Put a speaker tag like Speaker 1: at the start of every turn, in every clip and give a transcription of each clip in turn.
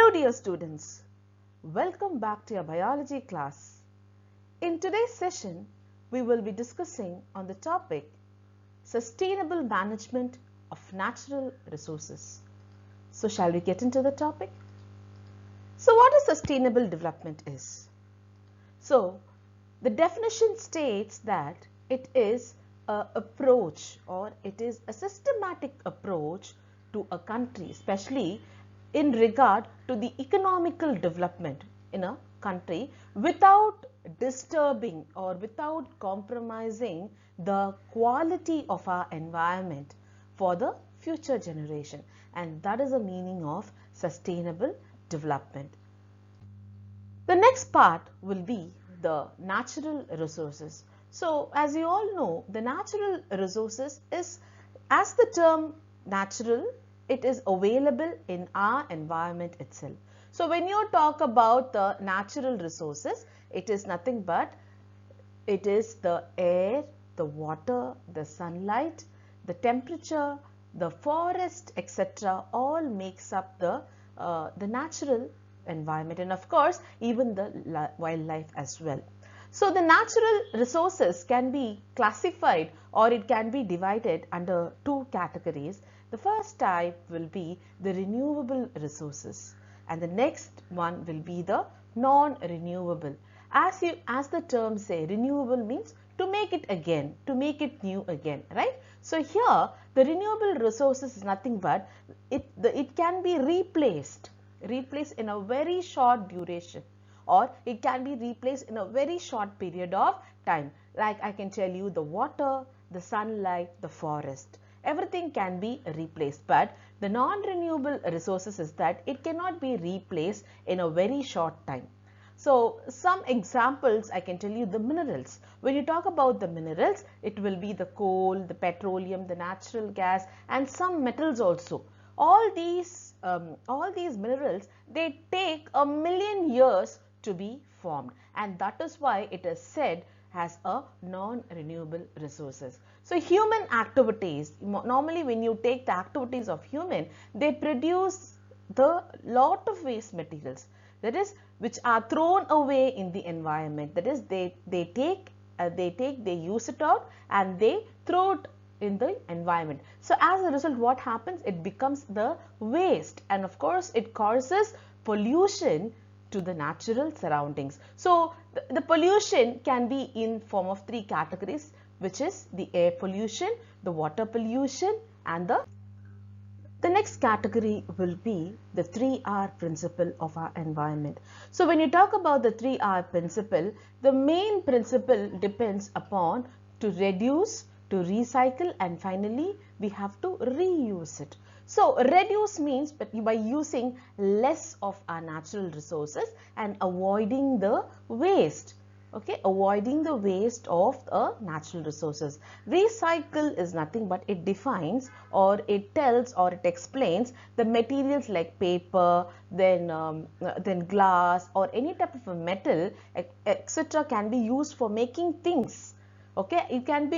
Speaker 1: Hello dear students, welcome back to your biology class. In today's session, we will be discussing on the topic sustainable management of natural resources. So shall we get into the topic? So what is sustainable development is? So the definition states that it is an approach or it is a systematic approach to a country, especially in regard to the economical development in a country without disturbing or without compromising the quality of our environment for the future generation, and that is the meaning of sustainable development. The next part will be the natural resources. So as you all know, the natural resources is, as the term natural, it is available in our environment itself. So when you talk about the natural resources, it is nothing but it is the air, the water, the sunlight, the temperature, the forest, etc. all makes up the natural environment, and of course even the wildlife as well. So the natural resources can be classified or it can be divided under two categories. The first type will be the renewable resources and the next one will be the non-renewable. As the term say, renewable means to make it again, to make it new again, right? So here the renewable resources is nothing but it can be replaced in a very short duration, or it can be replaced in a very short period of time. Like I can tell you, the water, the sunlight, the forest, everything can be replaced. But the non-renewable resources is that it cannot be replaced in a very short time. So some examples I can tell you, the minerals. When you talk about the minerals, it will be the coal, the petroleum, the natural gas, and some metals also. All these minerals, they take 1,000,000 years to be formed, and that is why it is said as a non-renewable resources. So human activities, normally when you take the activities of human, they produce the lot of waste materials, that is, which are thrown away in the environment. That is, they use it out and they throw it in the environment. So as a result, what happens? It becomes the waste, and of course it causes pollution to the natural surroundings. So the pollution can be in form of three categories, which is the air pollution, the water pollution, and the next category will be the 3R principle of our environment. So when you talk about the 3R principle, the main principle depends upon to reduce, to recycle, and finally we have to reuse it. So reduce means by using less of our natural resources and avoiding the waste. Okay, avoiding the waste of natural resources. Recycle is nothing but it defines or it tells or it explains the materials like paper, then glass, or any type of a metal, etc. can be used for making things. Okay, it can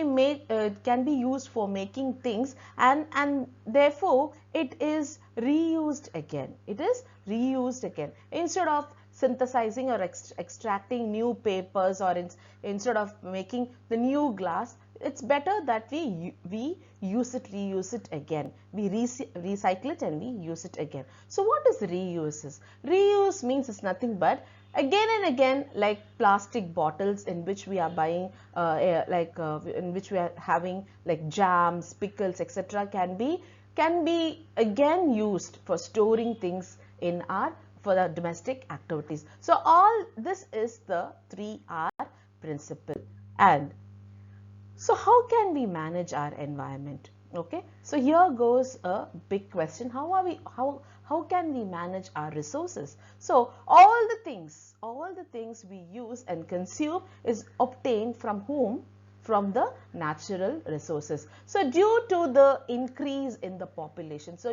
Speaker 1: be used for making things, and therefore it is reused again. It is reused again. Instead of synthesizing or extracting new papers, or instead of making the new glass, it's better that we use it, reuse it again. We recycle it and we use it again. So what is reuse? Reuse means it's nothing but again and again, like plastic bottles in which we are buying, in which we are having like jams, pickles, etc. can be again used for storing things in for the domestic activities. So all this is the 3R principle. And so how can we manage our environment? Okay, so here goes a big question. How can we manage our resources? So all the things we use and consume is obtained from whom? From the natural resources. So due to the increase in the population, so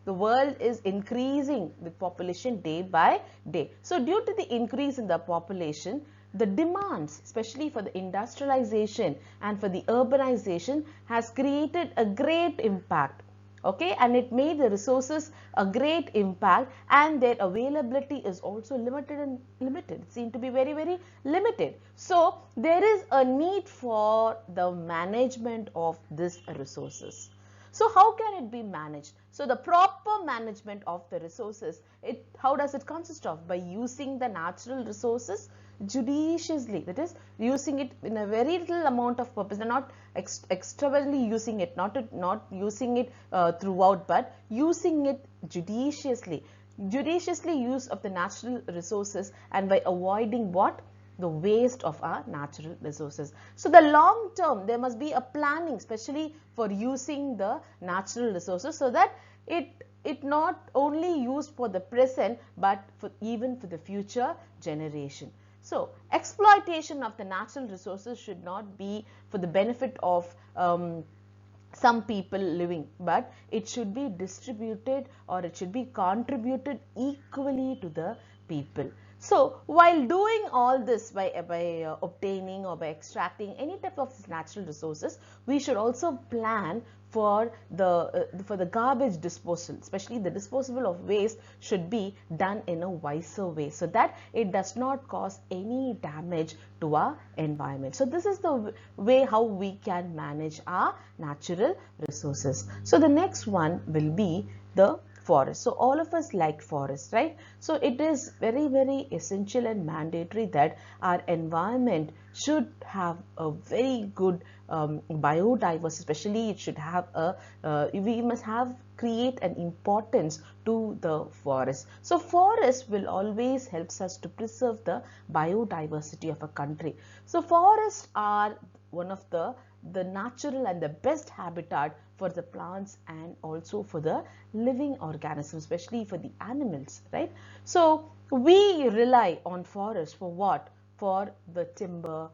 Speaker 1: the world is increasing with population day by day. So due to the increase in the population, the demands, especially for the industrialization and for the urbanization, has created a great impact Okay, and it made the resources a great impact, and their availability is also limited. It seemed to be very limited. So there is a need for the management of these resources. So how can it be managed? So the proper management of the resources, how does it consist of? By using the natural resources judiciously, that is using it in a very little amount of purpose, and not extravagantly using it, not using it throughout, but using it judiciously. Judiciously use of the natural resources, and by avoiding what? The waste of our natural resources. So the long term, there must be a planning, especially for using the natural resources, so that it not only used for the present, but even for the future generation. So exploitation of the natural resources should not be for the benefit of some people living, but it should be distributed, or it should be contributed equally to the people. So while doing all this by obtaining or by extracting any type of natural resources, we should also plan for the garbage disposal, especially the disposal of waste should be done in a wiser way, so that it does not cause any damage to our environment. So this is the way how we can manage our natural resources. So the next one will be the forest. So all of us like forest, right? So it is very essential and mandatory that our environment should have a very good biodiversity, especially it should have we must have create an importance to the forest. So forest will always helps us to preserve the biodiversity of a country. So forests are one of the natural and the best habitat for the plants and also for the living organisms, especially for the animals, right? So we rely on forests for what? For the timber,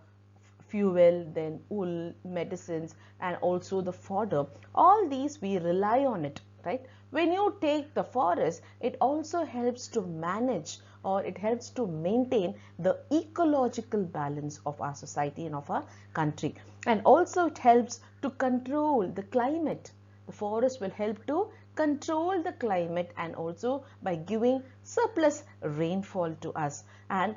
Speaker 1: fuel, then wool, medicines, and also the fodder. All these we rely on it, right? When you take the forest, it also helps to manage, or it helps to maintain the ecological balance of our society and of our country. And also it helps to control the climate. The forest will help to control the climate, and also by giving surplus rainfall to us. And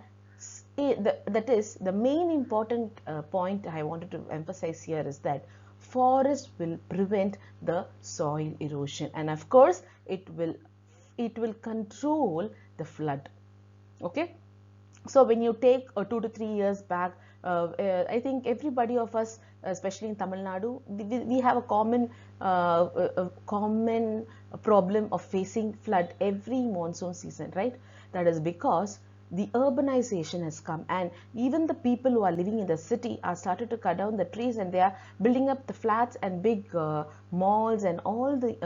Speaker 1: that is the main important point I wanted to emphasize here, is that forest will prevent the soil erosion, and of course it will control the flood. Okay, so when you take 2 to 3 years back, I think everybody of us, especially in Tamil Nadu, we have a common problem of facing flood every monsoon season, right? That is because the urbanization has come, and even the people who are living in the city are started to cut down the trees, and they are building up the flats and big malls, and all the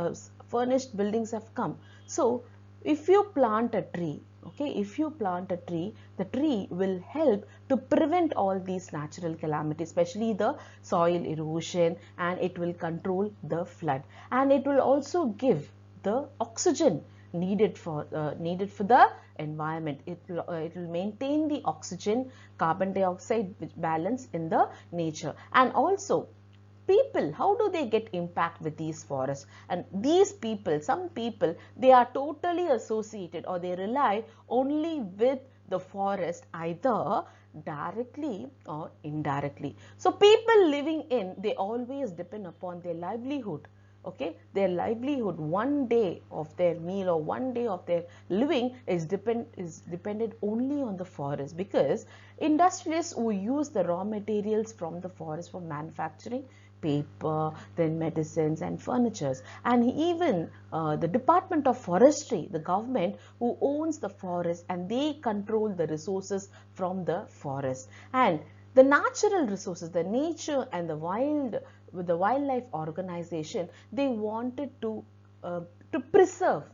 Speaker 1: furnished buildings have come. So if you plant a tree, okay, if you plant a tree, the tree will help to prevent all these natural calamities, especially the soil erosion, and it will control the flood, and it will also give the oxygen needed for the environment. It will maintain the oxygen carbon dioxide balance in the nature. And also people, how do they get impact with these forests? And these people, some people, they are totally associated, or they rely only with the forest, either directly or indirectly. So people living in, they always depend upon their livelihood. Okay, their livelihood, one day of their meal or one day of their living is dependent only on the forest, because industrialists who use the raw materials from the forest for manufacturing paper, then medicines and furnitures, and even the Department of Forestry, the government who owns the forest, and they control the resources from the forest. And the natural resources, the nature and the wildlife organization, they wanted to preserve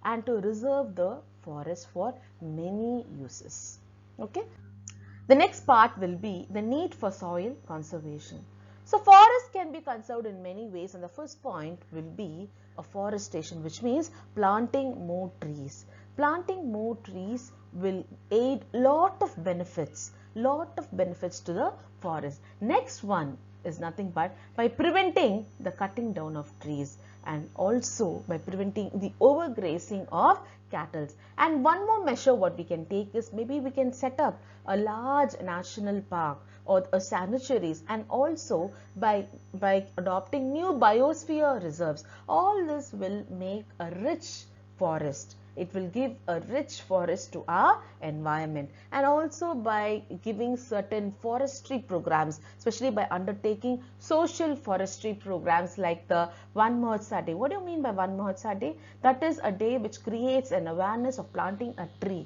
Speaker 1: and to reserve the forest for many uses. Okay. The next part will be the need for soil conservation. So forests can be conserved in many ways, and the first point will be afforestation, which means planting more trees. Planting more trees will aid lot of benefits to the forest. Next one is nothing but by preventing the cutting down of trees. and also by preventing the overgrazing of cattle. And one more measure what we can take is maybe we can set up a large national park or a sanctuaries, and also by adopting new biosphere reserves. All this will make a rich forest. It will give a rich forest to our environment, and also by giving certain forestry programs, especially by undertaking social forestry programs like the One Mahotsav Day. What do you mean by One Mahotsav Day? That is a day which creates an awareness of planting a tree.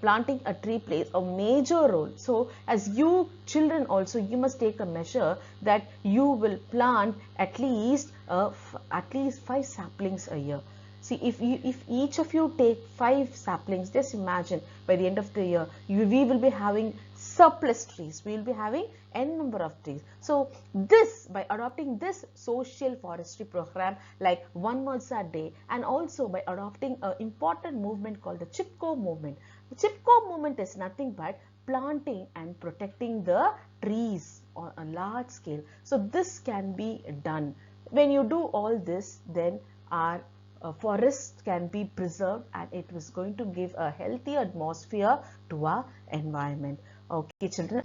Speaker 1: Planting a tree plays a major role. So as you children also, you must take a measure that you will plant at least 5 saplings a year. See, if each of you take 5 saplings, just imagine by the end of the year, we will be having surplus trees. We will be having n number of trees. So this, by adopting this social forestry program like One Mahotsav Day, and also by adopting an important movement called the Chipko movement. The Chipko movement is nothing but planting and protecting the trees on a large scale. So this can be done. When you do all this, then our forest can be preserved, and it was going to give a healthy atmosphere to our environment. Okay, children.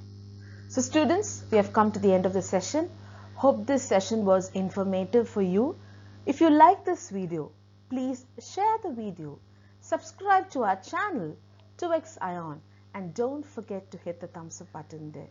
Speaker 1: So students, we have come to the end of the session. Hope this session was informative for you. If you like this video, please share the video, subscribe to our channel 2X Ion, and don't forget to hit the thumbs up button there.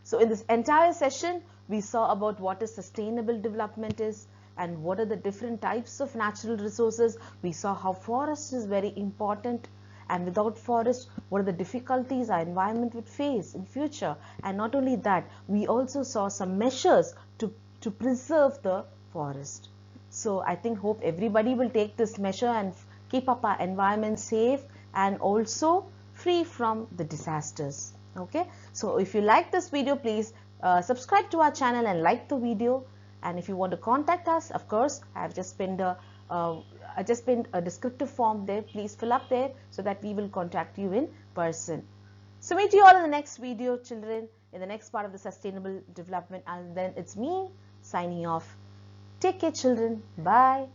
Speaker 1: So in this entire session, we saw about what is sustainable development is, and what are the different types of natural resources. We saw how forest is very important, and without forest, what are the difficulties our environment would face in future. And not only that, we also saw some measures to preserve the forest. So I hope everybody will take this measure and keep up our environment safe and also free from the disasters. Okay, so if you like this video, please subscribe to our channel and like the video. And if you want to contact us, of course, I have just pinned a descriptive form there. Please fill up there so that we will contact you in person. So meet you all in the next video, children, in the next part of the sustainable development. And then it's me signing off. Take care, children. Bye.